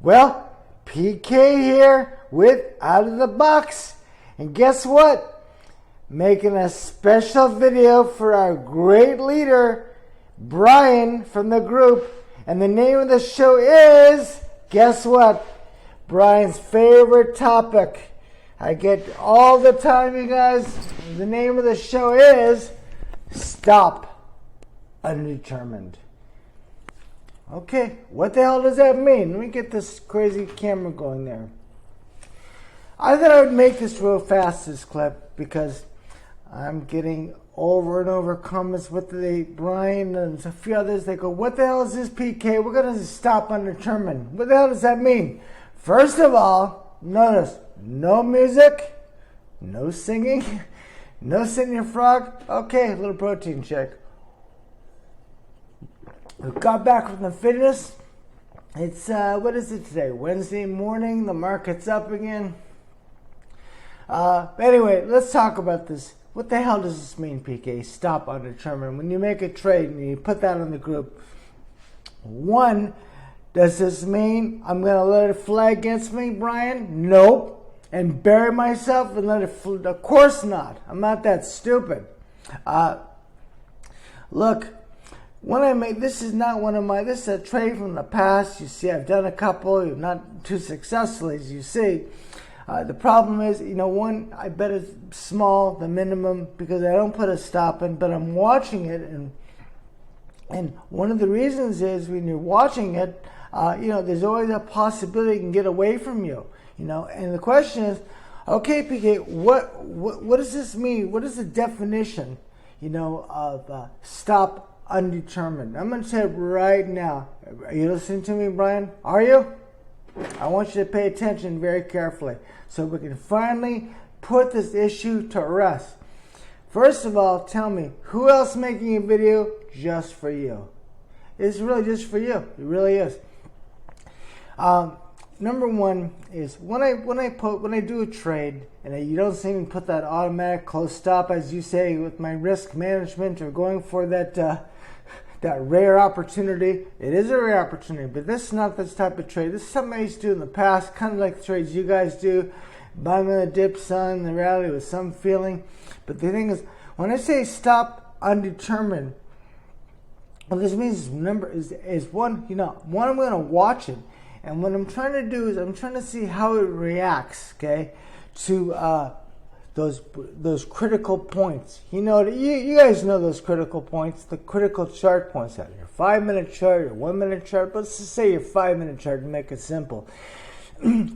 Well, PK here with Out of the Box. And guess what? Making a special video for our great leader, Brian from the group. And the name of the show is, guess what? Brian's favorite topic. I get all the time, you guys. The name of the show is Stop Undetermined. Okay, what the hell does that mean? Let me get this crazy camera going there. I thought I would make this real fast, this clip, because I'm getting over and over comments with Brian and a few others. They go, what the hell is this, PK? We're going to stop undetermined. What the hell does that mean? First of all, notice, no music, no singing, no singing frog. Okay, a little protein check. We got back from the fitness. It's, what is it today? Wednesday morning. The market's up again. Anyway, let's talk about this. What the hell does this mean, PK? Stop undetermined. When you make a trade and you put that on the group, one, does this mean I'm going to let it fly against me, Brian? Nope. And bury myself and let it fly? Of course not. I'm not that stupid. Look. When I make, this is not one of my, this is a trade from the past. You see, I've done a couple, not too successfully, as you see. The problem is, one, I bet it's small, the minimum, because I don't put a stop in, but I'm watching it. And one of the reasons is when you're watching it, there's always a possibility it can get away from you, And the question is, okay, PK, what does this mean? What is the definition, of stop undetermined? I'm going to say it right now. Are you listening to me, Brian? Are you? I want you to pay attention very carefully so we can finally put this issue to rest. First of all, tell me, who else making a video just for you? It's really just for you. It really is. Number one is when I do a trade and you don't see me put that automatic close stop, as you say, with my risk management or going for that rare opportunity. It is a rare opportunity, but this is not this type of trade. This is something I used to do in the past, kind of like the trades you guys do, buying on the dip, selling the rally with some feeling. But the thing is, when I say stop undetermined, what this means is one, one, I'm going to watch it. And what I'm trying to do is I'm trying to see how it reacts, okay, to those critical points. You guys know those critical points, the critical chart points out. Your 5-minute chart, your 1-minute chart. But let's just say your 5-minute chart to make it simple.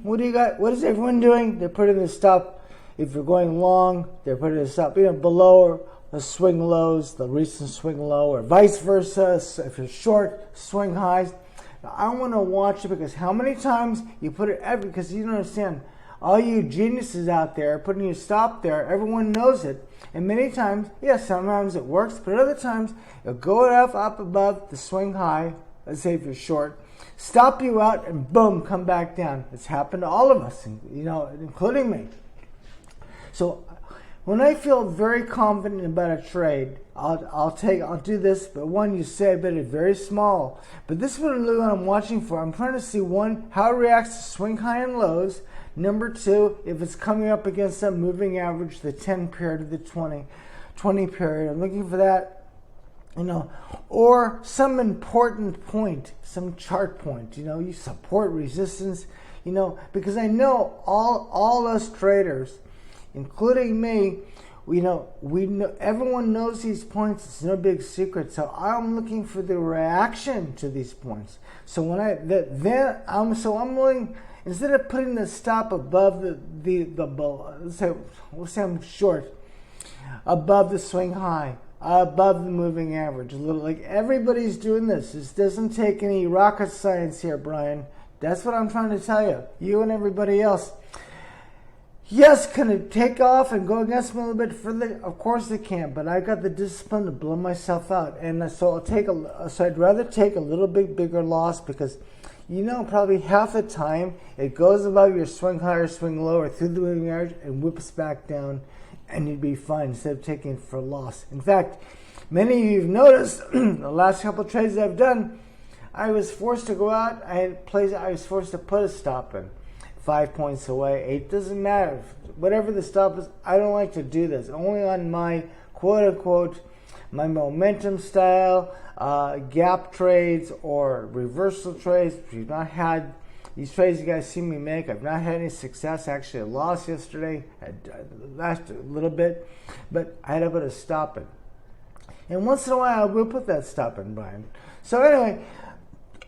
What do you got? What is everyone doing? They're putting the stop. If you're going long, they're putting the stop below the swing lows, the recent swing low, or vice versa. So if you're short, swing highs. Now, I want to watch it because how many times you put it because you don't understand. All you geniuses out there putting your stop there, everyone knows it. And many times, yes, sometimes it works, but other times it'll go up above the swing high, let's say if you're short, stop you out and boom, come back down. It's happened to all of us, including me. So when I feel very confident about a trade, I'll do this, but one, you say I bet it's very small. But this is what I'm watching for. I'm trying to see, one, how it reacts to swing high and lows. Number two, if it's coming up against some moving average, the 10 period or the 20 period. I'm looking for that, or some important point, some chart point, you support, resistance, because I know all us traders, including me, we know everyone knows these points. It's no big secret. So I'm looking for the reaction to these points. So when I'm willing, instead of putting the stop above let's say I'm short, above the swing high, above the moving average, a little, like everybody's doing this. This doesn't take any rocket science here, Brian. That's what I'm trying to tell you. You and everybody else. Yes, can it take off and go against me a little bit further? Of course it can, but I got the discipline to blow myself out, and so I'd rather take a little bit bigger loss because, probably half the time it goes above your swing high or swing low or through the moving average and whips back down, and you'd be fine instead of taking it for a loss. In fact, many of you have noticed the last couple of trades I've done, I was forced to go out. I was forced to put a stop in. 5 points away, 8, doesn't matter. Whatever the stop is, I don't like to do this. Only on my quote-unquote, my momentum style, gap trades or reversal trades. We've not had these trades you guys see me make. I've not had any success. Actually, I lost yesterday. I lost a little bit, but I had to put a stop in. And once in a while, I will put that stop in, Brian. So anyway,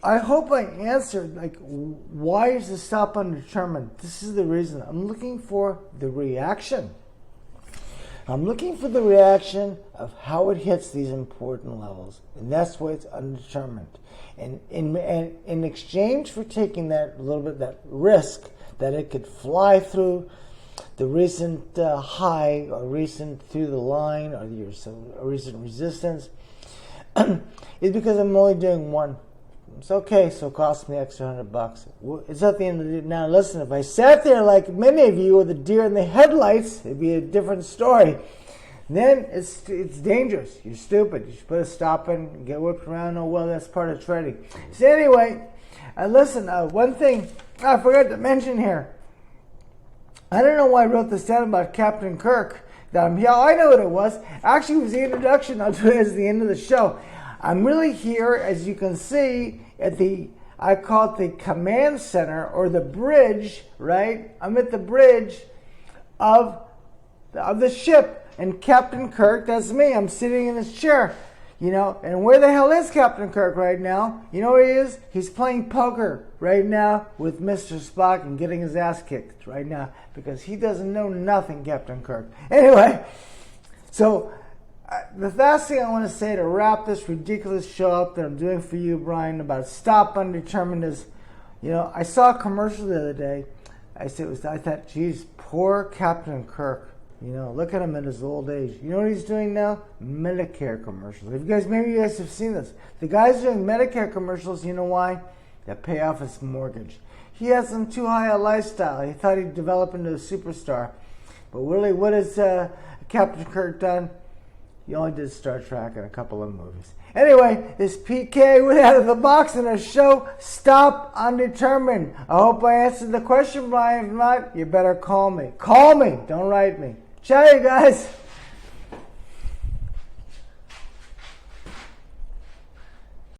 I hope I answered, like, why is the stop undetermined? This is the reason. I'm looking for the reaction. I'm looking for the reaction of how it hits these important levels. And that's why it's undetermined. And in exchange for taking that little bit, that risk that it could fly through the recent high or recent through the line or recent resistance, is because I'm only doing one. It's okay, so it cost me extra $100. It's at the end of the day. Now listen, if I sat there like many of you with a deer in the headlights, it'd be a different story. Then it's dangerous. You're stupid. You should put a stop in and get whipped around. Oh, well, that's part of trading. So anyway, listen, one thing I forgot to mention here. I don't know why I wrote this down about Captain Kirk. Yeah, I know what it was. Actually, it was the introduction. I'll do it at the end of the show. I'm really here, as you can see, I call it the command center or the bridge, right? I'm at the bridge of the ship. And Captain Kirk, that's me. I'm sitting in this chair, And where the hell is Captain Kirk right now? You know where he is? He's playing poker right now with Mr. Spock and getting his ass kicked right now because he doesn't know nothing, Captain Kirk. Anyway, so the last thing I want to say to wrap this ridiculous show up that I'm doing for you, Brian, about stop undetermined is, I saw a commercial the other day. I thought, geez, poor Captain Kirk. Look at him in his old age. You know what he's doing now? Medicare commercials. Maybe you guys have seen this. The guy's doing Medicare commercials, you know why? To pay off his mortgage. He has some too high a lifestyle. He thought he'd develop into a superstar. But really, what has Captain Kirk done? He only did Star Trek and a couple of movies. Anyway, this PK went out of the box in a show, Stop Undetermined. I hope I answered the question, Brian. If not, you better call me. Call me. Don't write me. Ciao, you guys.